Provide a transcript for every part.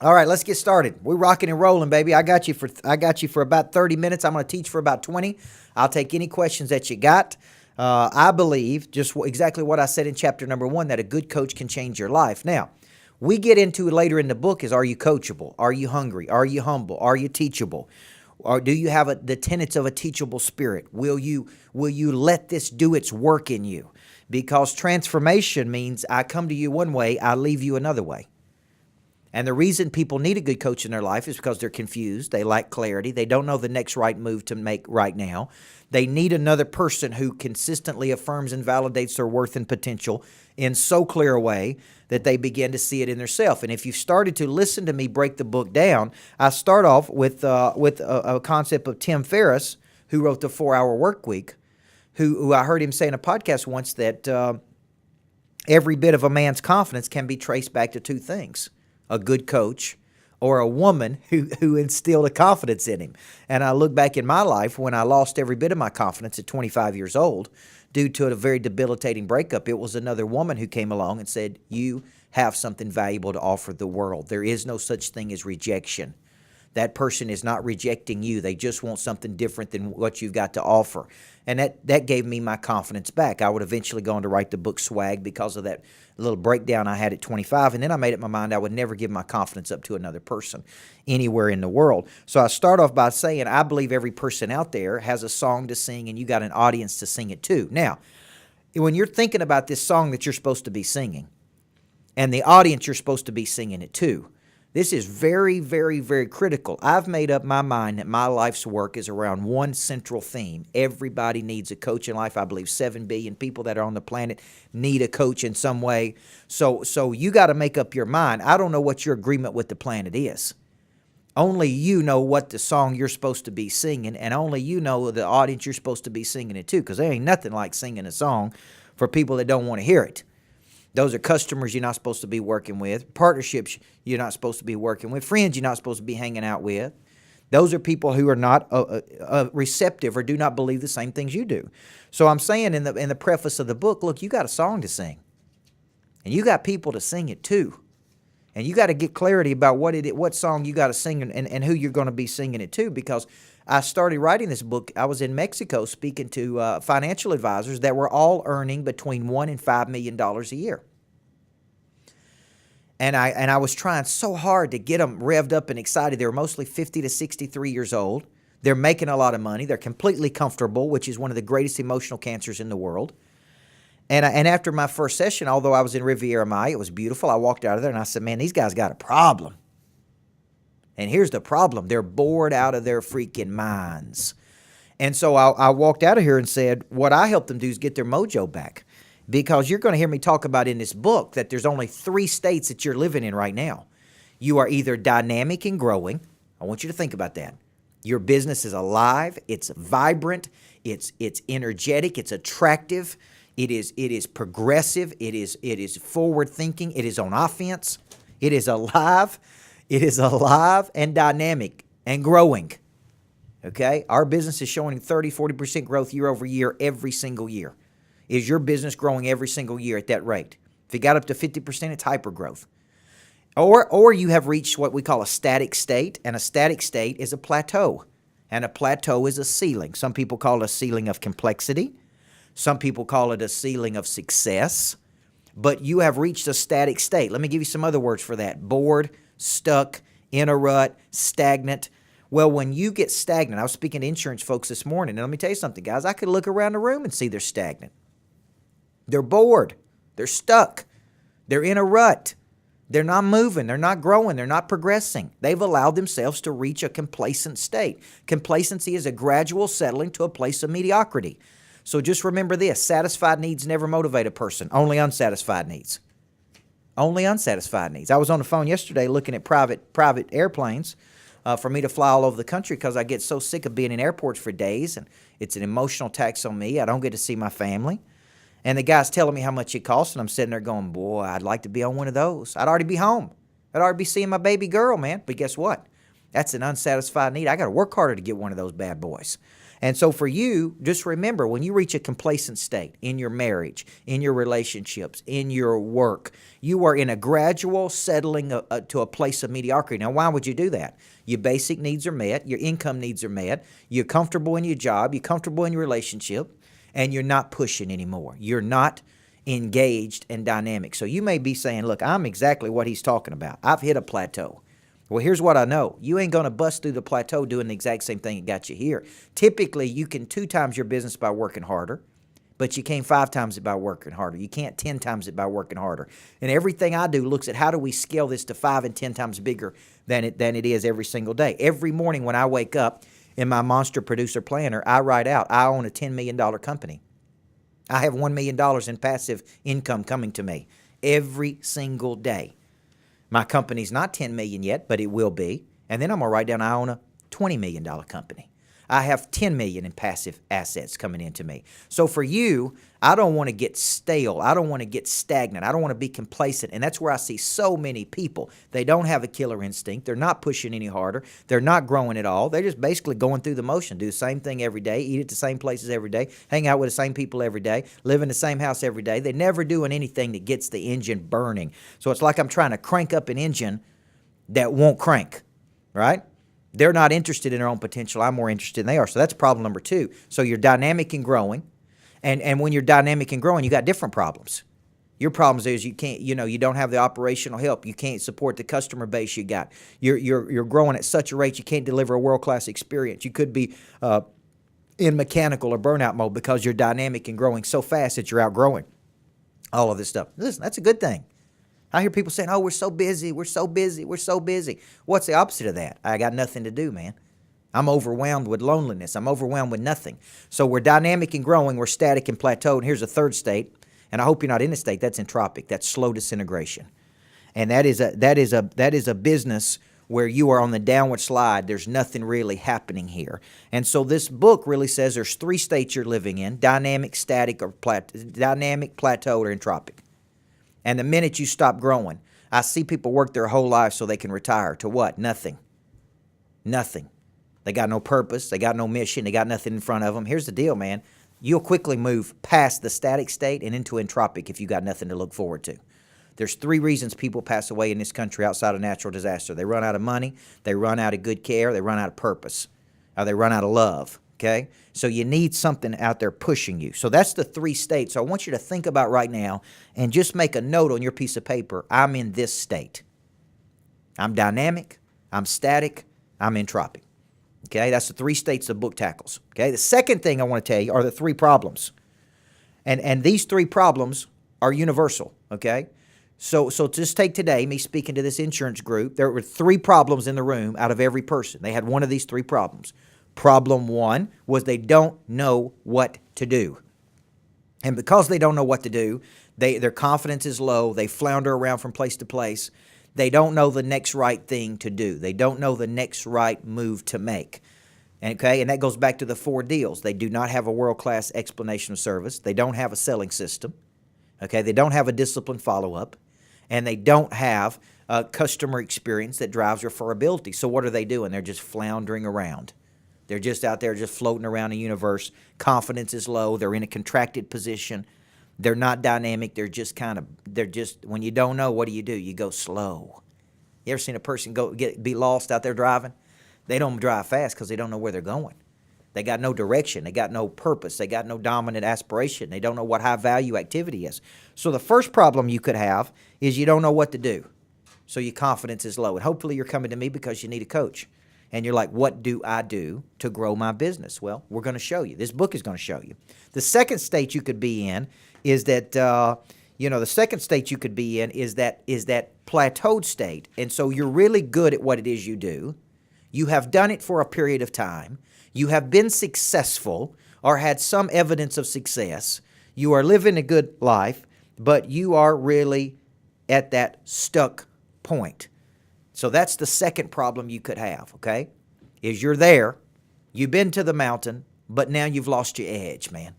All right, let's get started. We're rocking and rolling, baby. I got you for about 30 minutes. I'm going to teach for about 20. I'll take any questions that you got. I believe just exactly what I said in chapter number 1, that a good coach can change your life. Now, we get into it later in the book is, are you coachable? Are you hungry? Are you humble? Are you teachable? Or do you have the tenets of a teachable spirit? Will you let this do its work in you? Because transformation means I come to you one way, I leave you another way. And the reason people need a good coach in their life is because they're confused. They lack clarity. They don't know the next right move to make right now. They need another person who consistently affirms and validates their worth and potential in so clear a way that they begin to see it in themselves. And if you've started to listen to me break the book down, I start off with a concept of Tim Ferriss, who wrote the 4-Hour Work Week, who I heard him say in a podcast once that every bit of a man's confidence can be traced back to two things: a good coach, or a woman who instilled a confidence in him. And I look back in my life when I lost every bit of my confidence at 25 years old due to a very debilitating breakup. It was another woman who came along and said, you have something valuable to offer the world. There is no such thing as rejection. That person is not rejecting you. They just want something different than what you've got to offer. And that gave me my confidence back. I would eventually go on to write the book Swag because of that little breakdown I had at 25. And then I made up my mind I would never give my confidence up to another person anywhere in the world. So I start off by saying I believe every person out there has a song to sing, and you got an audience to sing it to. Now, when you're thinking about this song that you're supposed to be singing and the audience you're supposed to be singing it to, this is very, very, very critical. I've made up my mind that my life's work is around one central theme. Everybody needs a coach in life. I believe 7 billion people that are on the planet need a coach in some way. So you got to make up your mind. I don't know what your agreement with the planet is. Only you know what the song you're supposed to be singing, and only you know the audience you're supposed to be singing it to, because there ain't nothing like singing a song for people that don't want to hear it. Those are customers you're not supposed to be working with, partnerships you're not supposed to be working with, friends you're not supposed to be hanging out with. Those are people who are not receptive or do not believe the same things you do. So I'm saying in the preface of the book, look, you got a song to sing, and you got people to sing it to, and you got to get clarity about what song you got to sing and who you're going to be singing it to. Because I started writing this book, I was in Mexico speaking to financial advisors that were all earning between $1 and $5 million a year. And I was trying so hard to get them revved up and excited. They were mostly 50 to 63 years old. They're making a lot of money. They're completely comfortable, which is one of the greatest emotional cancers in the world. And after my first session, although I was in Riviera Maya, it was beautiful. I walked out of there and I said, man, these guys got a problem. And here's the problem. They're bored out of their freaking minds. And so I walked out of here and said, what I helped them do is get their mojo back. Because you're going to hear me talk about in this book that there's only 3 states that you're living in right now. You are either dynamic and growing. I want you to think about that. Your business is alive. It's vibrant. It's energetic. It's attractive. It is progressive. It is forward thinking. It is on offense. It is alive. It is alive and dynamic and growing. Okay? Our business is showing 30, 40% growth year over year every single year. Is your business growing every single year at that rate? If it got up to 50%, it's hyper growth. Or you have reached what we call a static state, and a static state is a plateau. And a plateau is a ceiling. Some people call it a ceiling of complexity. Some people call it a ceiling of success. But you have reached a static state. Let me give you some other words for that. Bored, stuck, in a rut, stagnant. Well, when you get stagnant, I was speaking to insurance folks this morning, and let me tell you something, guys. I could look around the room and see they're stagnant. They're bored. They're stuck. They're in a rut. They're not moving. They're not growing. They're not progressing. They've allowed themselves to reach a complacent state. Complacency is a gradual settling to a place of mediocrity. So just remember this. Satisfied needs never motivate a person. Only unsatisfied needs. Only unsatisfied needs. I was on the phone yesterday looking at private airplanes for me to fly all over the country because I get so sick of being in airports for days, and it's an emotional tax on me. I don't get to see my family. And the guy's telling me how much it costs, and I'm sitting there going, boy, I'd like to be on one of those. I'd already be home. I'd already be seeing my baby girl, man. But guess what? That's an unsatisfied need. I got to work harder to get one of those bad boys. And so for you, just remember, when you reach a complacent state in your marriage, in your relationships, in your work, you are in a gradual settling to a place of mediocrity. Now, why would you do that? Your basic needs are met, your income needs are met, you're comfortable in your job, you're comfortable in your relationship, and you're not pushing anymore. You're not engaged and dynamic. So you may be saying, look, I'm exactly what he's talking about. I've hit a plateau. Well, here's what I know. You ain't going to bust through the plateau doing the exact same thing that got you here. Typically, you can 2 times your business by working harder, but you can't 5 times it by working harder. You can't 10 times it by working harder. And everything I do looks at how do we scale this to 5 and 10 times bigger than it is every single day. Every morning when I wake up in my Monster Producer Planner, I write out, I own a $10 million company. I have $1 million in passive income coming to me every single day. My company's not $10 million yet, but it will be. And then I'm going to write down I own a $20 million company. I have $10 million in passive assets coming into me. So for you, I don't want to get stale. I don't want to get stagnant. I don't want to be complacent. And that's where I see so many people. They don't have a killer instinct. They're not pushing any harder. They're not growing at all. They're just basically going through the motion, do the same thing every day, eat at the same places every day, hang out with the same people every day, live in the same house every day. They're never doing anything that gets the engine burning. So it's like I'm trying to crank up an engine that won't crank, right? They're not interested in their own potential. I'm more interested than they are. So that's problem number 2. So you're dynamic and growing. And when you're dynamic and growing, you got different problems. Your problems is you can't, you don't have the operational help. You can't support the customer base you got. You're growing at such a rate you can't deliver a world-class experience. You could be in mechanical or burnout mode because you're dynamic and growing so fast that you're outgrowing all of this stuff. Listen, that's a good thing. I hear people saying, oh, we're so busy, we're so busy, we're so busy. What's the opposite of that? I got nothing to do, man. I'm overwhelmed with loneliness. I'm overwhelmed with nothing. So we're dynamic and growing. We're static and plateaued. And here's a third state, and I hope you're not in a state. That's entropic. That's slow disintegration. And that is a business where you are on the downward slide. There's nothing really happening here. And so this book really says there's 3 states you're living in: dynamic, static, or dynamic, plateaued, or entropic. And the minute you stop growing, I see people work their whole life so they can retire to what? Nothing. Nothing. They got no purpose. They got no mission. They got nothing in front of them. Here's the deal, man. You'll quickly move past the static state and into entropic if you got nothing to look forward to. There's 3 reasons people pass away in this country outside of natural disaster. They run out of money. They run out of good care. They run out of purpose. Or they run out of love. Okay? So you need something out there pushing you. So that's the 3 states. So I want you to think about right now and just make a note on your piece of paper. I'm in this state. I'm dynamic. I'm static. I'm entropic. Okay? That's the 3 states the book tackles. Okay? The second thing I want to tell you are the 3 problems. And these 3 problems are universal. Okay? So just take today, me speaking to this insurance group, there were 3 problems in the room out of every person. They had one of these 3 problems. Problem 1 was they don't know what to do. And because they don't know what to do, their confidence is low. They flounder around from place to place. They don't know the next right thing to do. They don't know the next right move to make. Okay, and that goes back to the 4 deals. They do not have a world-class explanation of service. They don't have a selling system. Okay, they don't have a disciplined follow-up. And they don't have a customer experience that drives referability. So what are they doing? They're just floundering around. They're just out there just floating around the universe. Confidence is low. They're in a contracted position. They're not dynamic. They're just when you don't know, what do? You go slow. You ever seen a person be lost out there driving? They don't drive fast because they don't know where they're going. They got no direction. They got no purpose. They got no dominant aspiration. They don't know what high-value activity is. So the first problem you could have is you don't know what to do. So your confidence is low. And hopefully you're coming to me because you need a coach. And you're like, what do I do to grow my business? Well, we're going to show you. This book is going to show you. The second state you could be in is that, the second state you could be in is that plateaued state. And so you're really good at what it is you do. You have done it for a period of time. You have been successful or had some evidence of success. You are living a good life, but you are really at that stuck point. So that's the second problem you could have, okay? Is you're there, you've been to the mountain, but now you've lost your edge, man.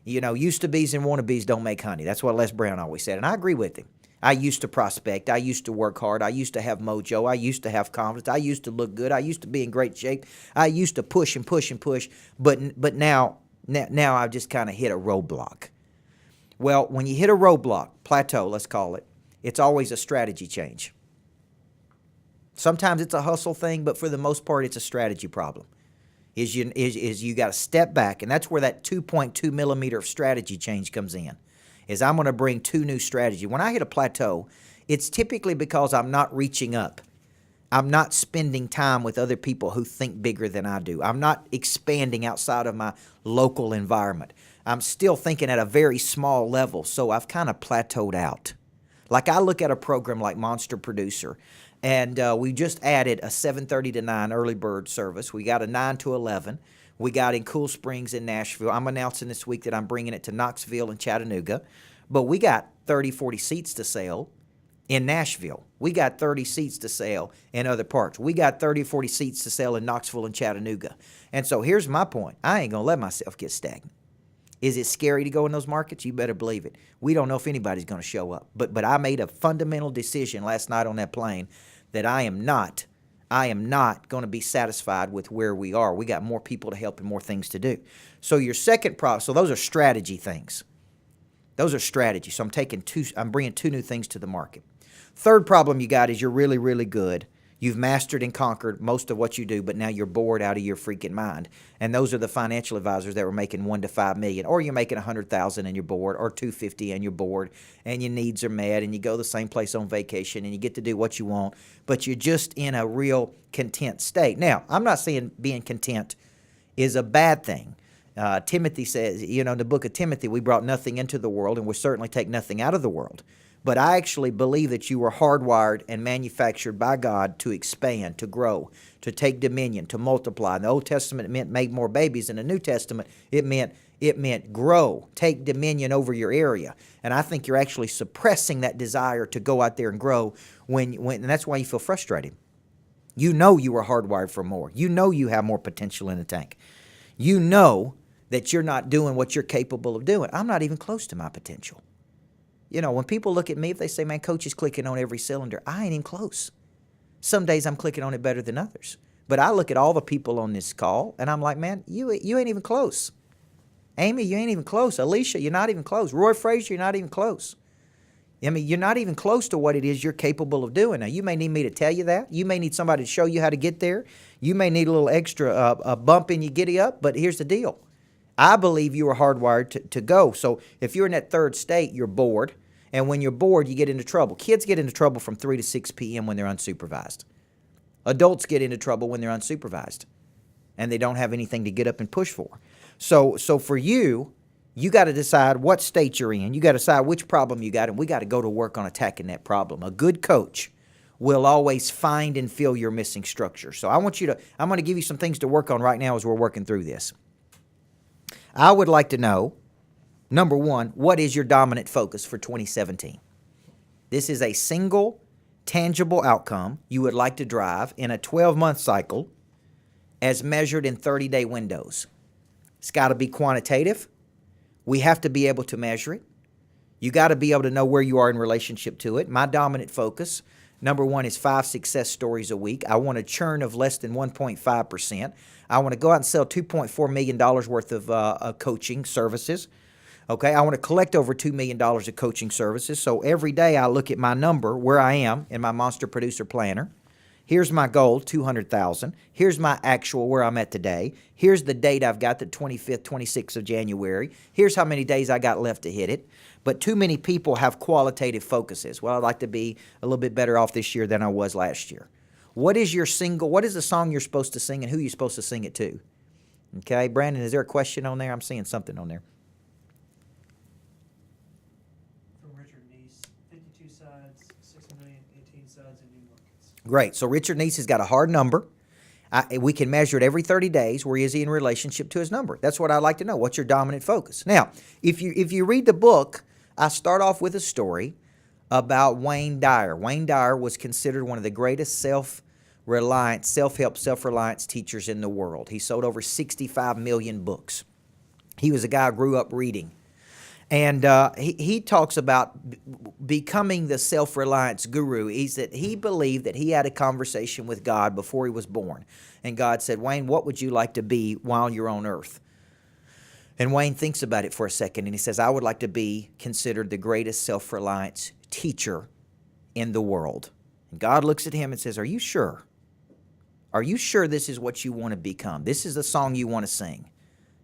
Used to be's and wannabes don't make honey. That's what Les Brown always said, and I agree with him. I used to prospect. I used to work hard. I used to have mojo. I used to have confidence. I used to look good. I used to be in great shape. I used to push and push and push. But now I've just kind of hit a roadblock. Well, when you hit a roadblock, plateau, let's call it, it's always a strategy change. Sometimes it's a hustle thing, but for the most part, it's a strategy problem. You got to step back, and that's where that 2.2 millimeter of strategy change comes in. Is I'm going to bring two new strategies. When I hit a plateau, it's typically because I'm not reaching up. I'm not spending time with other people who think bigger than I do. I'm not expanding outside of my local environment. I'm still thinking at a very small level, so I've kind of plateaued out. Like I look at a program like Monster Producer, and we just added a 7:30 to 9 early bird service. We got a 9 to 11. We got in Cool Springs in Nashville. I'm announcing this week that I'm bringing it to Knoxville and Chattanooga. But we got 30, 40 seats to sell in Nashville. We got 30 seats to sell in other parts. We got 30, 40 seats to sell in Knoxville and Chattanooga. And so here's my point. I ain't going to let myself get stagnant. Is it scary to go in those markets? You better believe it. We don't know if anybody's going to show up. But I made a fundamental decision last night on that plane that I am not going to be satisfied with where we are. We got more people to help and more things to do. So your second problem, so those are strategy things. Those are strategies. So I'm bringing two new things to the market. Third problem you got is you're really, really good. You've mastered and conquered most of what you do, but now you're bored out of your freaking mind. And those are the financial advisors that were making $1 to $5 million, or you're making $100,000 and you're bored, or $250 and you're bored, and your needs are met, and you go the same place on vacation, and you get to do what you want, but you're just in a real content state. Now, I'm not saying being content is a bad thing. Timothy says, in the book of Timothy, we brought nothing into the world, and we certainly take nothing out of the world. But I actually believe that you were hardwired and manufactured by God to expand, to grow, to take dominion, to multiply. In the Old Testament, it meant make more babies. In the New Testament, it meant grow, take dominion over your area. And I think you're actually suppressing that desire to go out there and grow and that's why you feel frustrated. You know you were hardwired for more. You know you have more potential in the tank. You know that you're not doing what you're capable of doing. I'm not even close to my potential. When people look at me, if they say, man, Coach is clicking on every cylinder, I ain't even close. Some days I'm clicking on it better than others. But I look at all the people on this call, and I'm like, man, you ain't even close. Amy, you ain't even close. Alicia, you're not even close. Roy Frazier, you're not even close. You're not even close to what it is you're capable of doing. Now, you may need me to tell you that. You may need somebody to show you how to get there. You may need a little extra bump in your giddy up, but here's the deal. I believe you are hardwired to go. So if you're in that third state, you're bored. And when you're bored, you get into trouble. Kids get into trouble from 3 to 6 p.m. when they're unsupervised. Adults get into trouble when they're unsupervised and they don't have anything to get up and push for. So for you got to decide what state you're in. You got to decide which problem you got, and we got to go to work on attacking that problem. A good coach will always find and fill your missing structure. So I'm going to give you some things to work on right now as we're working through this. I would like to know, number one, what is your dominant focus for 2017? This is a single, tangible outcome you would like to drive in a 12-month cycle as measured in 30-day windows. It's got to be quantitative. We have to be able to measure it. You got to be able to know where you are in relationship to it. My dominant focus, number one, is 5 success stories a week. I want a churn of less than 1.5%. I want to go out and sell $2.4 million worth of coaching services. Okay, I want to collect over $2 million of coaching services. So every day I look at my number, where I am in my Monster Producer Planner. Here's my goal, 200,000. Here's my actual where I'm at today. Here's the date I've got, the 25th, 26th of January. Here's how many days I got left to hit it. But too many people have qualitative focuses. Well, I'd like to be a little bit better off this year than I was last year. What is the song you're supposed to sing and who you're supposed to sing it to? Okay, Brandon, is there a question on there? I'm seeing something on there. From Richard Neese, 52 sides, 6 million, 18 sides in new markets. Great. So Richard Neese has got a hard number. We can measure it every 30 days. Where is he in relationship to his number? That's what I'd like to know. What's your dominant focus? Now, if you read the book, I start off with a story about Wayne Dyer. Wayne Dyer was considered one of the greatest self-reliance, self-help, self-reliance teachers in the world. He sold over 65 million books. He was a guy who grew up reading. And he talks about becoming the self-reliance guru. He believed that he had a conversation with God before he was born. And God said, Wayne, what would you like to be while you're on earth? And Wayne thinks about it for a second, and he says, I would like to be considered the greatest self-reliance teacher in the world. And God looks at him and says, are you sure? Are you sure this is what you want to become? This is the song you want to sing?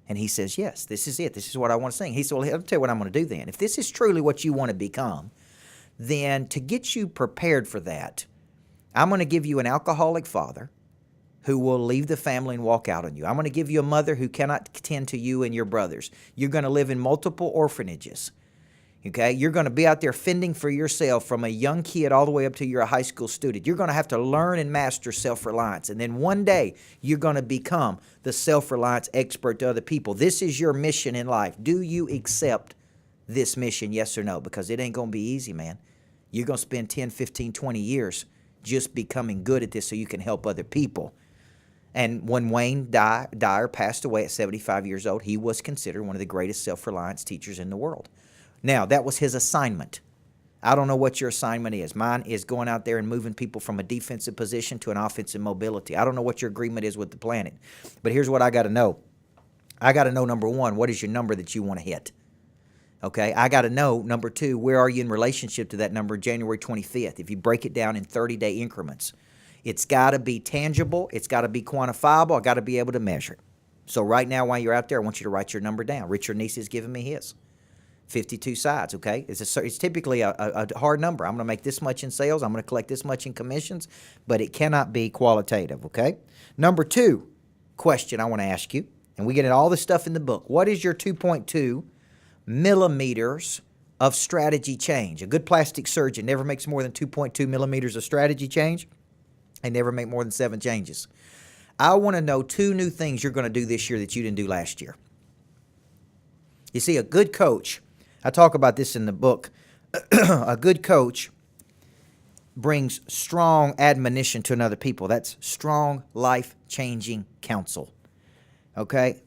And he says, yes, this is it. This is what I want to sing. He said, well, I'll tell you what I'm going to do then. If this is truly what you want to become, then to get you prepared for that, I'm going to give you an alcoholic father who will leave the family and walk out on you. I'm going to give you a mother who cannot tend to you and your brothers. You're going to live in multiple orphanages. Okay, you're going to be out there fending for yourself from a young kid all the way up to you're a high school student. You're going to have to learn and master self-reliance. And then one day, you're going to become the self-reliance expert to other people. This is your mission in life. Do you accept this mission, yes or no? Because it ain't going to be easy, man. You're going to spend 10, 15, 20 years just becoming good at this so you can help other people. And when Wayne Dyer passed away at 75 years old, he was considered one of the greatest self-reliance teachers in the world. Now, that was his assignment. I don't know what your assignment is. Mine is going out there and moving people from a defensive position to an offensive mobility. I don't know what your agreement is with the planet. But here's what I got to know. I got to know, number one, what is your number that you want to hit? Okay, I got to know, number two, where are you in relationship to that number January 25th? If you break it down in 30-day increments, it's got to be tangible. It's got to be quantifiable. I got to be able to measure it. So right now, while you're out there, I want you to write your number down. Richard Neese is giving me his. 52 sides, okay? It's typically a hard number. I'm going to make this much in sales. I'm going to collect this much in commissions, but it cannot be qualitative, okay? Number two question I want to ask you, and we get all this stuff in the book. What is your 2.2 millimeters of strategy change? A good plastic surgeon never makes more than 2.2 millimeters of strategy change. They never make more than 7 changes. I want to know 2 new things you're going to do this year that you didn't do last year. You see, a good coach, I talk about this in the book, a good coach brings strong admonition to another people. That's strong, life-changing counsel, okay?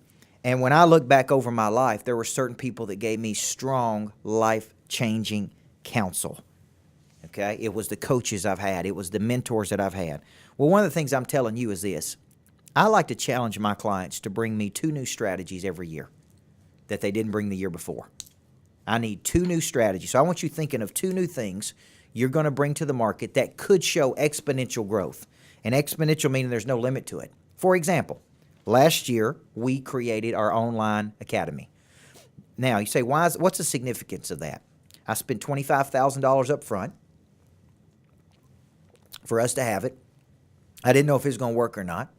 And when I look back over my life, there were certain people that gave me strong, life-changing counsel, okay? It was the coaches I've had. It was the mentors that I've had. Well, one of the things I'm telling you is this. I like to challenge my clients to bring me 2 new strategies every year that they didn't bring the year before. I need 2 new strategies. So I want you thinking of 2 new things you're going to bring to the market that could show exponential growth. And exponential meaning there's no limit to it. For example, last year we created our online academy. Now you say, what's the significance of that? I spent $25,000 up front for us to have it. I didn't know if it was going to work or not.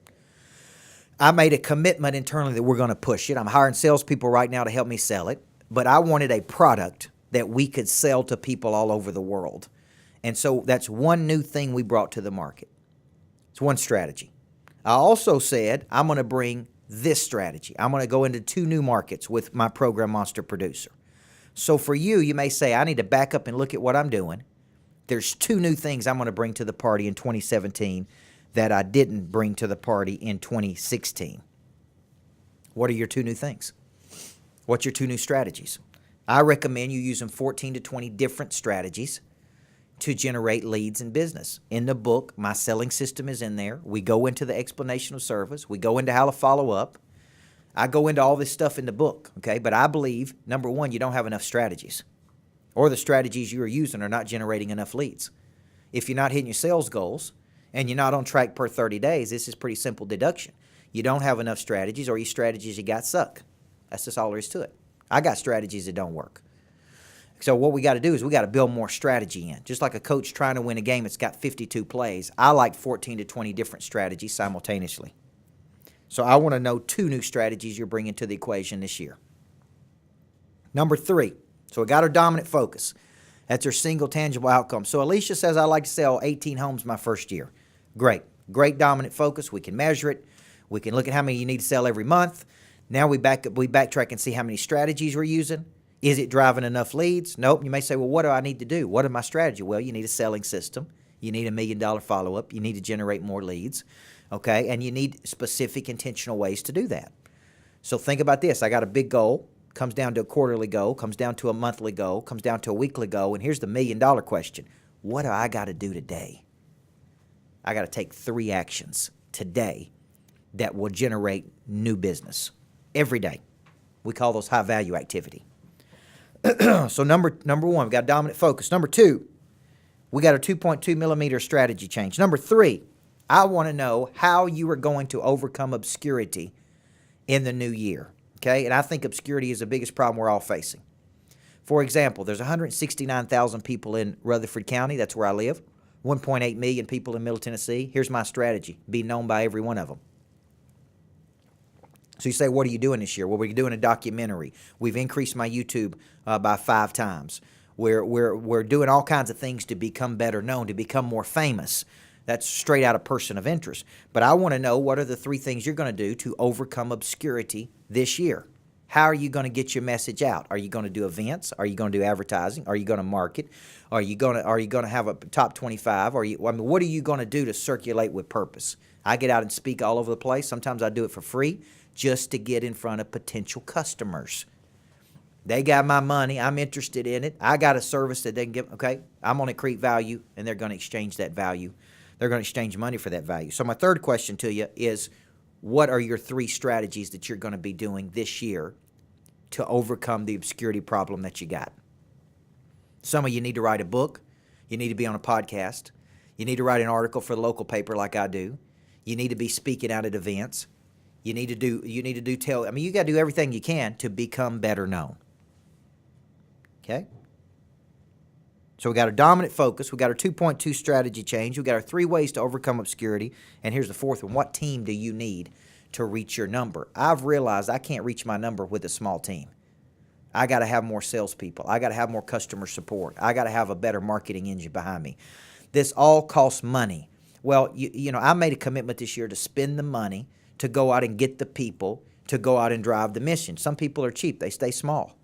I made a commitment internally that we're going to push it. I'm hiring salespeople right now to help me sell it. But I wanted a product that we could sell to people all over the world. And so that's one new thing we brought to the market. It's one strategy. I also said I'm going to bring this strategy. I'm going to go into 2 new markets with my program Monster Producer. So for you, you may say, I need to back up and look at what I'm doing. There's 2 new things I'm going to bring to the party in 2017 that I didn't bring to the party in 2016. What are your 2 new things? What's your 2 new strategies? I recommend you using 14 to 20 different strategies to generate leads in business. In the book, my selling system is in there. We go into the explanation of service. We go into how to follow up. I go into all this stuff in the book, okay? But I believe, number one, you don't have enough strategies, or the strategies you are using are not generating enough leads. If you're not hitting your sales goals and you're not on track per 30 days, this is pretty simple deduction. You don't have enough strategies, or your strategies you got suck. That's just all there is to it. I got strategies that don't work. So what we got to do is we got to build more strategy in. Just like a coach trying to win a game, it's got 52 plays. I like 14 to 20 different strategies simultaneously. So I want to know 2 new strategies you're bringing to the equation this year. Number 3. So we got our dominant focus. That's our single tangible outcome. So Alicia says, I like to sell 18 homes my first year. Great. Great dominant focus. We can measure it. We can look at how many you need to sell every month. Now we backtrack and see how many strategies we're using. Is it driving enough leads? Nope. You may say, well, what do I need to do? What is my strategy? Well, you need a selling system. You need $1 million follow-up. You need to generate more leads, okay? And you need specific intentional ways to do that. So think about this. I got a big goal. comes down to a quarterly goal, comes down to a monthly goal, comes down to a weekly goal. And here's the $1 million question. What do I got to do today? I got to take 3 actions today that will generate new business every day. We call those high value activity. So number one, we got dominant focus. Number 2, we got a 2.2 millimeter strategy change. Number 3, I want to know how you are going to overcome obscurity in the new year. Okay, and I think obscurity is the biggest problem we're all facing. For example, there's 169,000 people in Rutherford County. That's where I live. 1.8 million people in Middle Tennessee. Here's my strategy. Be known by every one of them. So you say, what are you doing this year? Well, we're doing a documentary. We've increased my YouTube by 5 times. We're doing all kinds of things to become better known, to become more famous. That's straight out of Person of Interest. But I want to know, what are the 3 things you're going to do to overcome obscurity this year? How are you going to get your message out? Are you going to do events? Are you going to do advertising? Are you going to market? Are you going to have a top 25? What are you going to do to circulate with purpose? I get out and speak all over the place. Sometimes I do it for free just to get in front of potential customers. They got my money. I'm interested in it. I got a service that they can give. Okay, I'm going to create value, and they're going to exchange that value. They're going to exchange money for that value. So my third question to you is, what are your 3 strategies that you're going to be doing this year to overcome the obscurity problem that you got? Some of you need to write a book. You need to be on a podcast. You need to write an article for the local paper like I do. You need to be speaking out at events. You need to do you got to do everything you can to become better known. Okay? So we got our dominant focus, we got our 2.2 strategy change, we got our 3 ways to overcome obscurity, and here's the 4th one. What team do you need to reach your number? I've realized I can't reach my number with a small team. I got to have more salespeople. I got to have more customer support. I got to have a better marketing engine behind me. This all costs money. Well, I made a commitment this year to spend the money to go out and get the people to go out and drive the mission. Some people are cheap. They stay small.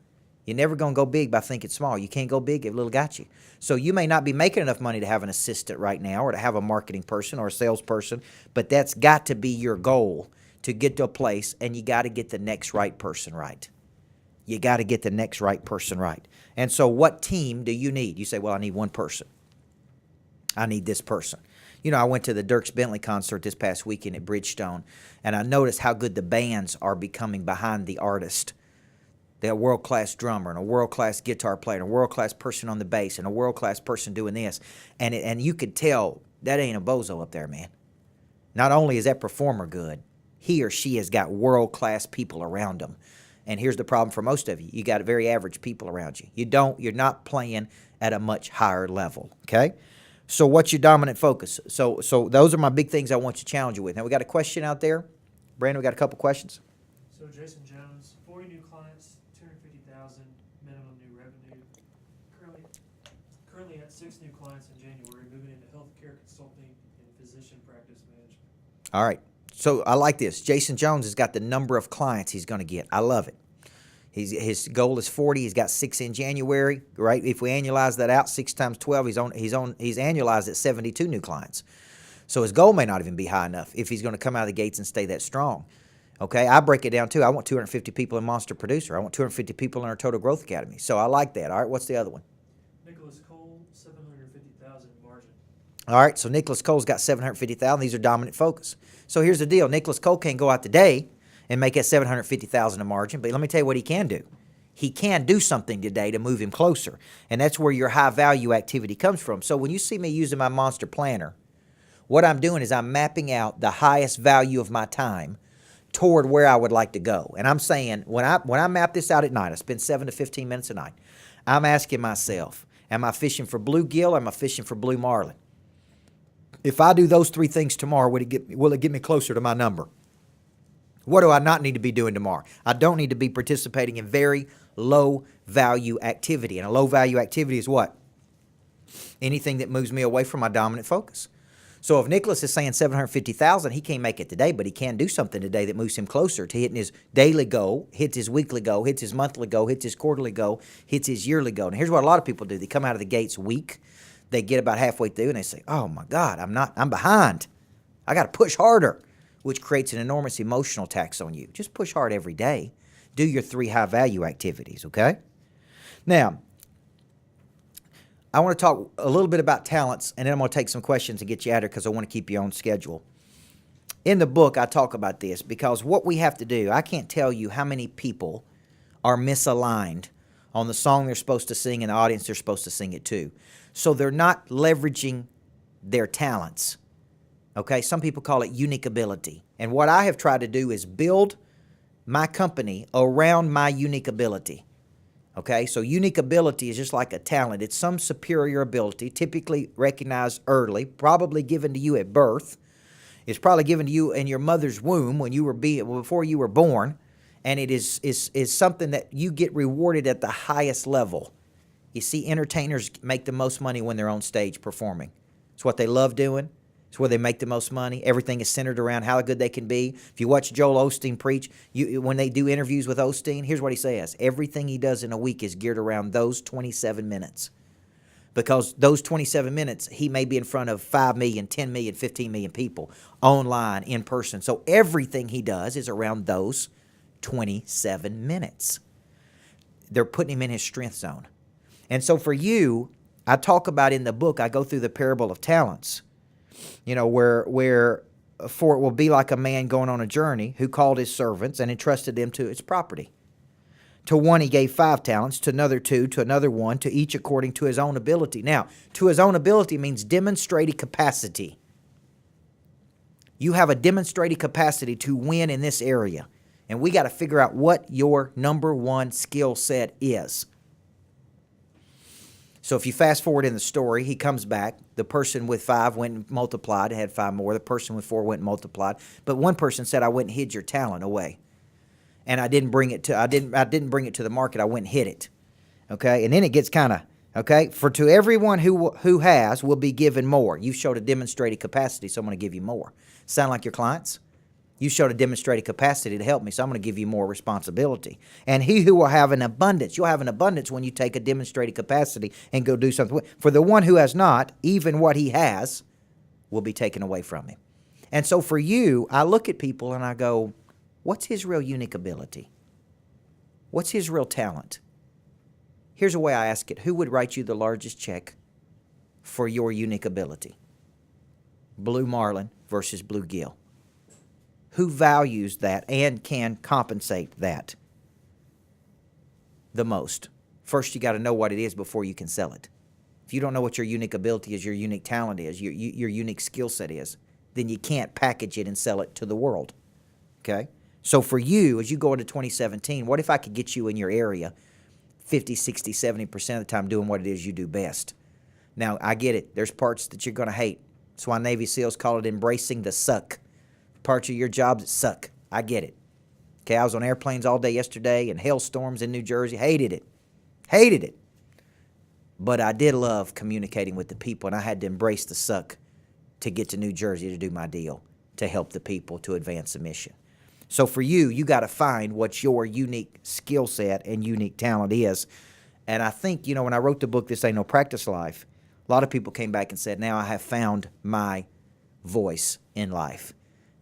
You're never going to go big by thinking small. You can't go big if little got you. So you may not be making enough money to have an assistant right now or to have a marketing person or a salesperson, but that's got to be your goal to get to a place, and you got to get the next right person right. You got to get the next right person right. And so what team do you need? You say, well, I need one person. I need this person. I went to the Dierks Bentley concert this past weekend at Bridgestone, and I noticed how good the bands are becoming behind the artist. They have a world-class drummer and a world-class guitar player and a world-class person on the bass and a world-class person doing this. And you could tell that ain't a bozo up there, man. Not only is that performer good, he or she has got world-class people around them. And here's the problem for most of you. You got very average people around you. You're not playing at a much higher level, okay? So what's your dominant focus? So those are my big things I want you to challenge you with. Now, we got a question out there. Brandon, we got a couple questions. So Jason Jones, 40 new clients, 250,000 minimum new revenue. Currently at 6 new clients in January, moving into healthcare consulting and physician practice management. All right. So I like this. Jason Jones has got the number of clients he's going to get. I love it. His goal is 40. He's got 6 in January, right? If we annualize that out, 6 times 12, he's annualized at 72 new clients. So his goal may not even be high enough if he's going to come out of the gates and stay that strong. Okay, I break it down too. I want 250 people in Monster Producer. I want 250 people in our Total Growth Academy. So I like that. All right, what's the other one? Nicholas Cole, 750,000 margin. All right, so Nicholas Cole's got 750,000. These are dominant focus. So here's the deal. Nicholas Cole can't go out today and make that 750,000 a margin, but let me tell you what he can do. He can do something today to move him closer, and that's where your high-value activity comes from. So when you see me using my Monster Planner, what I'm doing is I'm mapping out the highest value of my time toward where I would like to go. And I'm saying, when I map this out at night, I spend 7 to 15 minutes a night, I'm asking myself, am I fishing for bluegill or am I fishing for blue marlin? If I do those 3 things tomorrow, will it get me closer to my number? What do I not need to be doing tomorrow? I don't need to be participating in very low-value activity. And a low-value activity is what? Anything that moves me away from my dominant focus. So if Nicholas is saying 750,000, he can't make it today, but he can do something today that moves him closer to hitting his daily goal, hits his weekly goal, hits his monthly goal, hits his quarterly goal, hits his yearly goal. And here's what a lot of people do. They come out of the gates weak. They get about halfway through and they say, oh my God, I'm behind. I got to push harder, which creates an enormous emotional tax on you. Just push hard every day. Do your 3 high-value activities, okay? Now, I want to talk a little bit about talents, and then I'm going to take some questions and get you out of here because I want to keep you on schedule. In the book, I talk about this because what we have to do, I can't tell you how many people are misaligned on the song they're supposed to sing and the audience they're supposed to sing it to. So they're not leveraging their talents. Okay, some people call it unique ability. And what I have tried to do is build my company around my unique ability. Okay, so unique ability is just like a talent. It's some superior ability, typically recognized early, probably given to you at birth. It's probably given to you in your mother's womb when you were before you were born, and it is something that you get rewarded at the highest level. You see, entertainers make the most money when they're on stage performing. It's what they love doing. It's where they make the most money. Everything is centered around how good they can be. If you watch Joel Osteen preach, when they do interviews with Osteen, here's what he says. Everything he does in a week is geared around those 27 minutes. Because those 27 minutes, he may be in front of 5 million, 10 million, 15 million people online, in person. So everything he does is around those 27 minutes. They're putting him in his strength zone. And so for you, I talk about in the book, I go through the parable of talents, you know, where for it will be like a man going on a journey who called his servants and entrusted them to his property. To one he gave 5 talents, to another 2, to another 1, to each according to his own ability. Now, to his own ability means demonstrated capacity. You have a demonstrated capacity to win in this area. And we got to figure out what your number 1 skill set is. So if you fast forward in the story, he comes back. The person with 5 went and multiplied and had 5 more. The person with 4 went and multiplied. But one person said, I went and hid your talent away. And I didn't bring it to the market. I went and hid it. Okay? And then it gets kind of, okay? For to everyone who has will be given more. You showed a demonstrated capacity, so I'm going to give you more. Sound like your clients? You showed a demonstrated capacity to help me, so I'm going to give you more responsibility. And he who will have an abundance, you'll have an abundance when you take a demonstrated capacity and go do something. For the one who has not, even what he has will be taken away from him. And so for you, I look at people and I go, what's his real unique ability? What's his real talent? Here's a way I ask it. Who would write you the largest check for your unique ability? Blue Marlin versus Blue Gill. Who values that and can compensate that the most? First, you got to know what it is before you can sell it. If you don't know what your unique ability is, your unique talent is, your unique skill set is, then you can't package it and sell it to the world. Okay? So for you, as you go into 2017, what if I could get you in your area 50, 60, 70% of the time doing what it is you do best? Now, I get it. There's parts that you're going to hate. That's why Navy SEALs call it embracing the suck. Parts of your job that suck. I get it. Okay, I was on airplanes all day yesterday and hailstorms in New Jersey. Hated it. Hated it. But I did love communicating with the people, and I had to embrace the suck to get to New Jersey to do my deal, to help the people, to advance the mission. So for you, you got to find what your unique skill set and unique talent is. And I think, you know, when I wrote the book, This Ain't No Practice Life, a lot of people came back and said, now I have found my voice in life.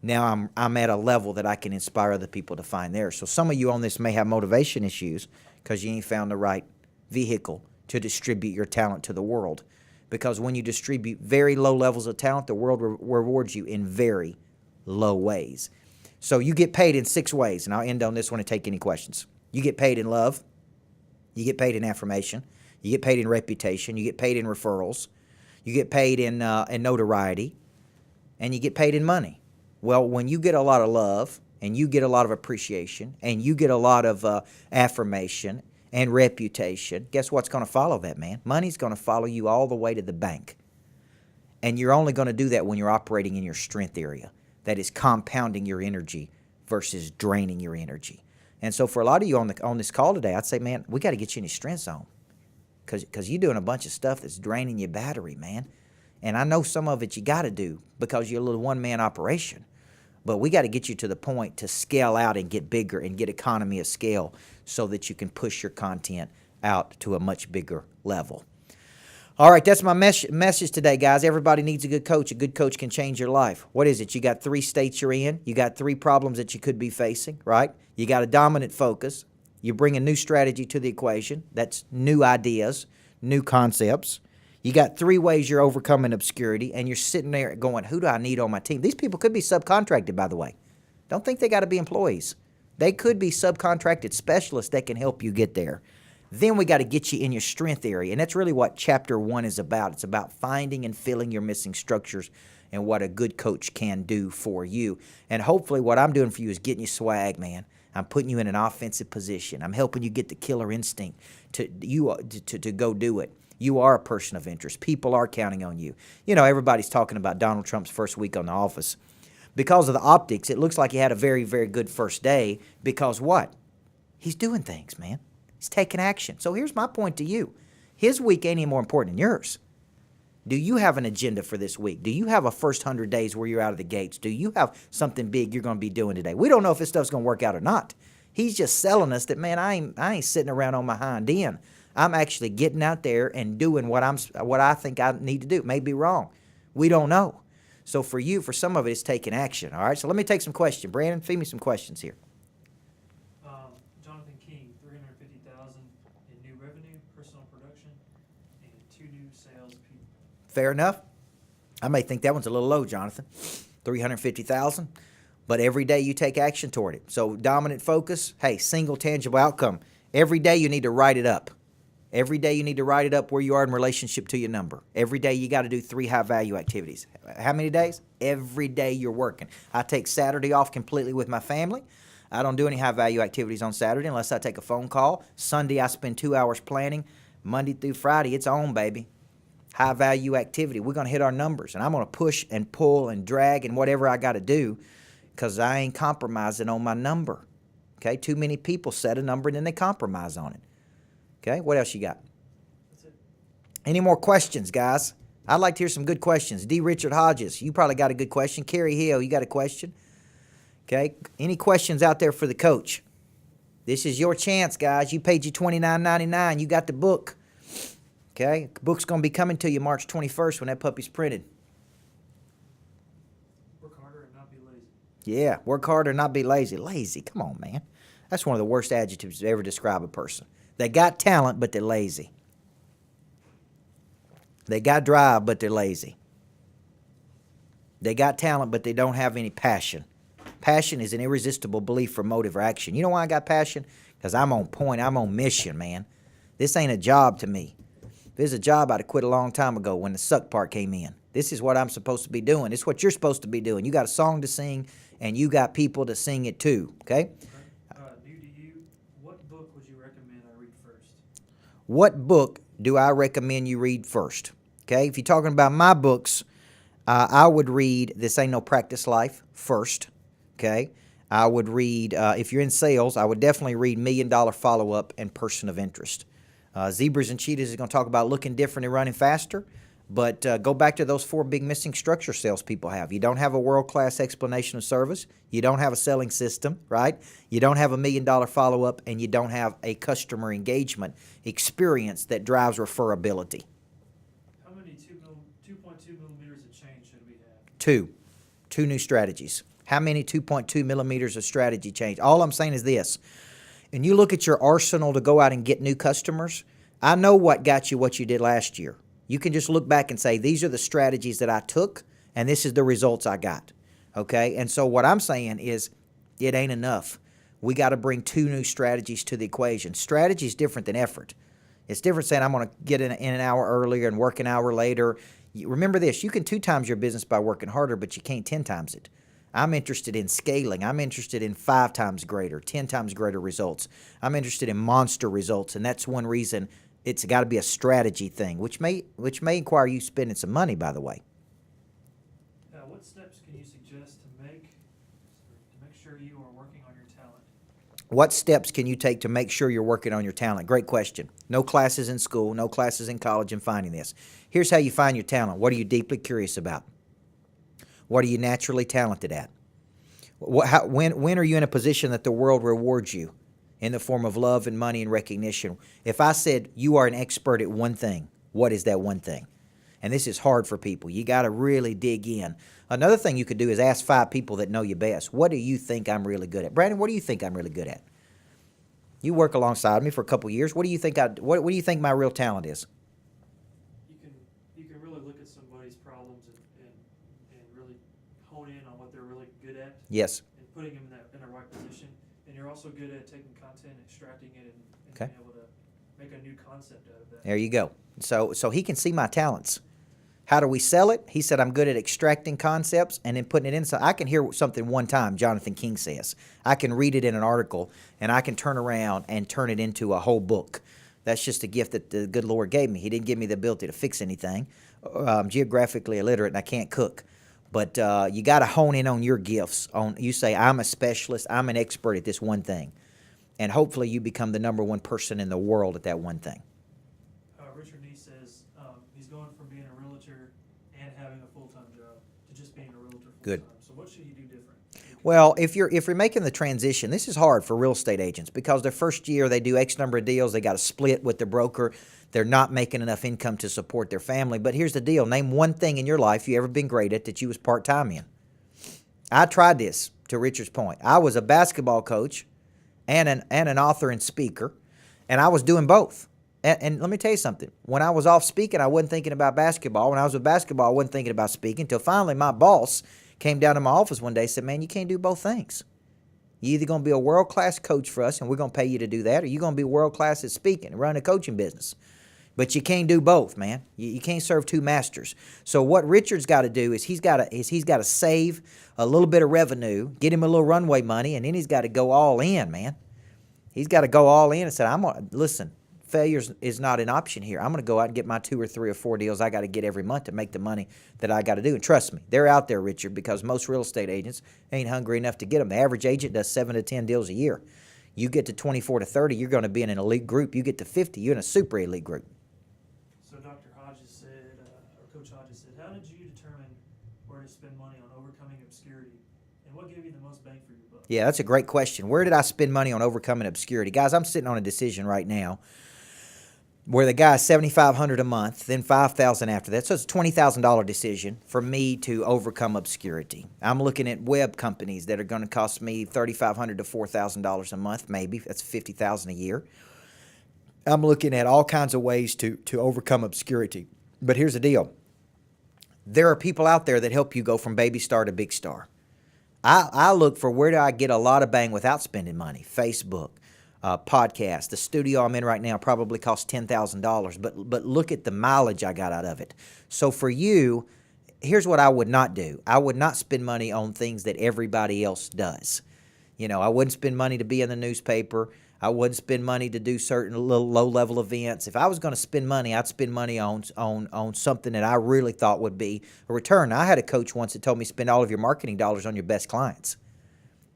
Now I'm at a level that I can inspire other people to find theirs. So some of you on this may have motivation issues because you ain't found the right vehicle to distribute your talent to the world. Because when you distribute very low levels of talent, the world rewards you in very low ways. So you get paid in 6 ways, and I'll end on this one and take any questions. You get paid in love. You get paid in affirmation. You get paid in reputation. You get paid in referrals. You get paid in notoriety. And you get paid in money. Well, when you get a lot of love and you get a lot of appreciation and you get a lot of affirmation and reputation, guess what's going to follow that, man? Money's going to follow you all the way to the bank. And you're only going to do that when you're operating in your strength area. That is compounding your energy versus draining your energy. And so for a lot of you on this call today, I'd say, man, we got to get you in your strength zone because you're doing a bunch of stuff that's draining your battery, man. And I know some of it you got to do because you're a little one-man operation. But we got to get you to the point to scale out and get bigger and get economy of scale so that you can push your content out to a much bigger level. All right, that's my message today, guys. Everybody needs a good coach. A good coach can change your life. What is it? You got 3 states you're in. You got 3 problems that you could be facing, right? You got a dominant focus. You bring a new strategy to the equation. That's new ideas, new concepts. You got 3 ways you're overcoming obscurity, and you're sitting there going, who do I need on my team? These people could be subcontracted, by the way. Don't think they got to be employees. They could be subcontracted specialists that can help you get there. Then we got to get you in your strength area, and that's really what chapter 1 is about. It's about finding and filling your missing structures and what a good coach can do for you. And hopefully what I'm doing for you is getting you swag, man. I'm putting you in an offensive position. I'm helping you get the killer instinct to go do it. You are a person of interest. People are counting on you. You know, everybody's talking about Donald Trump's first week on the office. Because of the optics, it looks like he had a very, very good first day because what? He's doing things, man. He's taking action. So here's my point to you. His week ain't any more important than yours. Do you have an agenda for this week? Do you have a first 100 days where you're out of the gates? Do you have something big you're going to be doing today? We don't know if this stuff's going to work out or not. He's just selling us that, man, I ain't sitting around on my hind end. I'm actually getting out there and doing what I think I need to do. May be wrong. We don't know. So for you, for some of it, it's taking action. All right, so let me take some questions. Brandon, feed me some questions here. Jonathan King, $350,000 in new revenue, personal production, and 2 new sales people. Fair enough. I may think that one's a little low, Jonathan. $350,000. But every day you take action toward it. So dominant focus, hey, single tangible outcome. Every day you need to write it up. Every day you need to write it up where you are in relationship to your number. Every day you got to do 3 high-value activities. How many days? Every day you're working. I take Saturday off completely with my family. I don't do any high-value activities on Saturday unless I take a phone call. Sunday I spend 2 hours planning. Monday through Friday, it's on, baby. High-value activity. We're going to hit our numbers, and I'm going to push and pull and drag and whatever I got to do because I ain't compromising on my number. Okay? Too many people set a number and then they compromise on it. Okay, what else you got? That's it. Any more questions, guys? I'd like to hear some good questions. D. Richard Hodges, you probably got a good question. Kerry Hill, you got a question? Okay, any questions out there for the coach? This is your chance, guys. You paid you $29.99. You got the book. Okay, the book's going to be coming to you March 21st when that puppy's printed. Work harder and not be lazy. Yeah, work hard or not be lazy. Lazy, come on, man. That's one of the worst adjectives to ever describe a person. They got talent, but they're lazy. They got drive, but they're lazy. They got talent, but they don't have any passion. Passion is an irresistible belief for motive or action. You know why I got passion? Because I'm on point. I'm on mission, man. This ain't a job to me. If this is a job, I'd have quit a long time ago when the suck part came in. This is what I'm supposed to be doing. This is what you're supposed to be doing. You got a song to sing, and you got people to sing it too, okay? New to you, what book would you recommend I read first? What book do I recommend you read first? Okay, if you're talking about my books, I would read This Ain't No Practice Life first. Okay, I would read, if you're in sales, I would definitely read $1 Million Follow-Up and Person of Interest. Zebras and Cheetahs is going to talk about looking different and running faster. But go back to those 4 big missing structure salespeople have. You don't have a world-class explanation of service. You don't have a selling system, right? You don't have $1 Million Follow-Up, and you don't have a customer engagement experience that drives referability. How many 2.2 millimeters of change should we have? 2 new strategies. How many 2.2 millimeters of strategy change? All I'm saying is this. And you look at your arsenal to go out and get new customers, I know what got you what you did last year. You can just look back and say, these are the strategies that I took, and this is the results I got. Okay? And so what I'm saying is it ain't enough. We got to bring 2 new strategies to the equation. Strategy is different than effort. It's different saying I'm going to get in an hour earlier and work an hour later. Remember this, you can 2 times your business by working harder, but you can't 10 times it. I'm interested in scaling. I'm interested in 5 times greater, 10 times greater results. I'm interested in monster results, and that's one reason it's got to be a strategy thing, which may require you spending some money, by the way. What steps can you suggest to make sure you are working on your talent? What steps can you take to make sure you're working on your talent? Great question. No classes in school, no classes in college in finding this. Here's how you find your talent. What are you deeply curious about? What are you naturally talented at? When are you in a position that the world rewards you in the form of love and money and recognition? If I said you are an expert at one thing, What is that one thing? And this is hard for people. You got to really dig in. Another thing you could do is ask 5 people that know you best. What do you think I'm really good at? Brandon, what do you think I'm really good at? You work alongside me for a couple years. What do you think what do you think my real talent is? You can really look at somebody's problems and really hone in on what they're really good at. Yes. And putting them in the right position. And you're also good at taking content, extracting it, and Okay. being able to make a new concept out of that. There you go. So he can see my talents. How do we sell it? He said I'm good at extracting concepts and then putting it in. So I can hear something one time, Jonathan King says. I can read it in an article, and I can turn around and turn it into a whole book. That's just a gift that the good Lord gave me. He didn't give me the ability to fix anything. I'm geographically illiterate, and I can't cook. But you got to hone in on your gifts. You say, I'm a specialist. I'm an expert at this one thing. And hopefully you become the number one person in the world at that one thing. Richard Neese says he's going from being a realtor and having a full-time job to just being a realtor full-time. Good. So what should he do different? Well, if you're making the transition, this is hard for real estate agents because their first year they do X number of deals. They got to split with the broker. They're not making enough income to support their family. But here's the deal. Name one thing in your life you ever been great at that you was part-time in. I tried this, to Richard's point. I was a basketball coach and an author and speaker, and I was doing both. And let me tell you something. When I was off speaking, I wasn't thinking about basketball. When I was with basketball, I wasn't thinking about speaking until finally my boss came down to my office one day and said, man, you can't do both things. You're either going to be a world-class coach for us, and we're going to pay you to do that, or you're going to be world-class at speaking and run a coaching business. But you can't do both, man. You can't serve 2 masters. So what Richard's got to do is he's got to save a little bit of revenue, get him a little runway money, and then he's got to go all in, man. He's got to go all in and say, listen, failure is not an option here. I'm going to go out and get my 2 or 3 or 4 deals I got to get every month to make the money that I got to do. And trust me, they're out there, Richard, because most real estate agents ain't hungry enough to get them. The average agent does 7 to 10 deals a year. You get to 24 to 30, you're going to be in an elite group. You get to 50, you're in a super elite group. So Dr. Hodges said, or Coach Hodges said, how did you determine where to spend money on overcoming obscurity? And what gave you the most bang for your buck? Yeah, that's a great question. Where did I spend money on overcoming obscurity? Guys, I'm sitting on a decision right now where the guy's $7,500 a month, then $5,000 after that. So it's a $20,000 decision for me to overcome obscurity. I'm looking at web companies that are going to cost me $3,500 to $4,000 a month, maybe. That's $50,000 a year. I'm looking at all kinds of ways to overcome obscurity. But here's the deal. There are people out there that help you go from baby star to big star. I look for where do I get a lot of bang without spending money. Facebook, podcast. The studio I'm in right now probably costs $10,000, but look at the mileage I got out of it. So for you, here's what I would not do. I would not spend money on things that everybody else does. You know, I wouldn't spend money to be in the newspaper. I wouldn't spend money to do certain little low-level events. If I was going to spend money, I'd spend money on something that I really thought would be a return. I had a coach once that told me spend all of your marketing dollars on your best clients.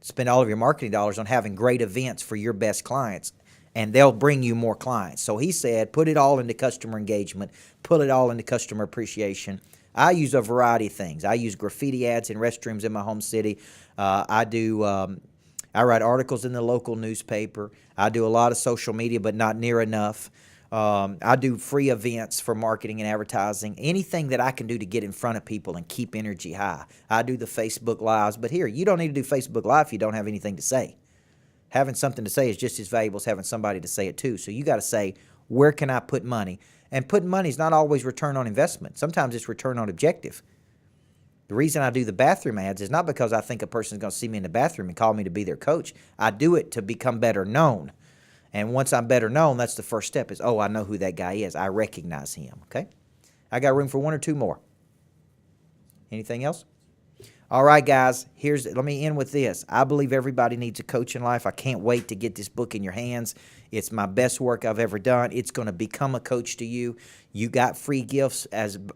Spend all of your marketing dollars on having great events for your best clients, and they'll bring you more clients. So he said, put it all into customer engagement, put it all into customer appreciation. I use a variety of things. I use graffiti ads in restrooms in my home city. I write articles in the local newspaper. I do a lot of social media, but not near enough. I do free events for marketing and advertising. Anything that I can do to get in front of people and keep energy high. I do the Facebook Lives. But here, you don't need to do Facebook Live if you don't have anything to say. Having something to say is just as valuable as having somebody to say it to. So you got to say, where can I put money? And putting money is not always return on investment. Sometimes it's return on objective. The reason I do the bathroom ads is not because I think a person is going to see me in the bathroom and call me to be their coach. I do it to become better known. And once I'm better known, that's the first step is, oh, I know who that guy is. I recognize him, okay? I got room for 1 or 2 more. Anything else? All right, guys, let me end with this. I believe everybody needs a coach in life. I can't wait to get this book in your hands. It's my best work I've ever done. It's going to become a coach to you. You got free gifts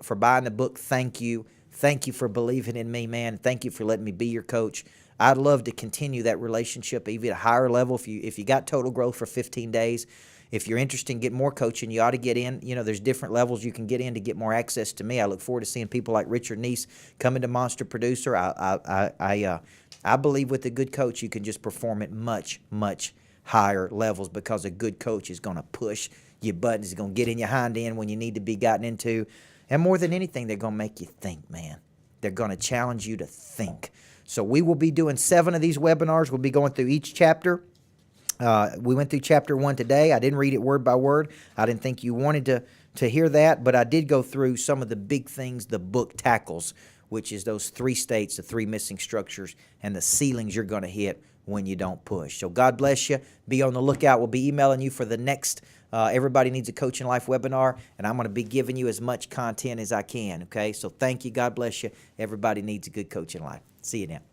for buying the book. Thank you. Thank you for believing in me, man. Thank you for letting me be your coach. I'd love to continue that relationship even at a higher level. If you got Total Growth for 15 days, if you're interested in getting more coaching, you ought to get in. You know, there's different levels you can get in to get more access to me. I look forward to seeing people like Richard Neese come into Monster Producer. I believe with a good coach, you can just perform at much, much higher levels because a good coach is going to push your buttons. It's going to get in your hind end when you need to be gotten into. And more than anything, they're going to make you think, man. They're going to challenge you to think. So we will be doing 7 of these webinars. We'll be going through each chapter. We went through chapter 1 today. I didn't read it word by word. I didn't think you wanted to hear that, but I did go through some of the big things the book tackles, which is those 3 states, the 3 missing structures, and the ceilings you're going to hit when you don't push. So God bless you. Be on the lookout. We'll be emailing you for the next Everybody Needs a Coach in Life webinar, and I'm going to be giving you as much content as I can, okay? So thank you. God bless you. Everybody needs a good coach in life. See you now.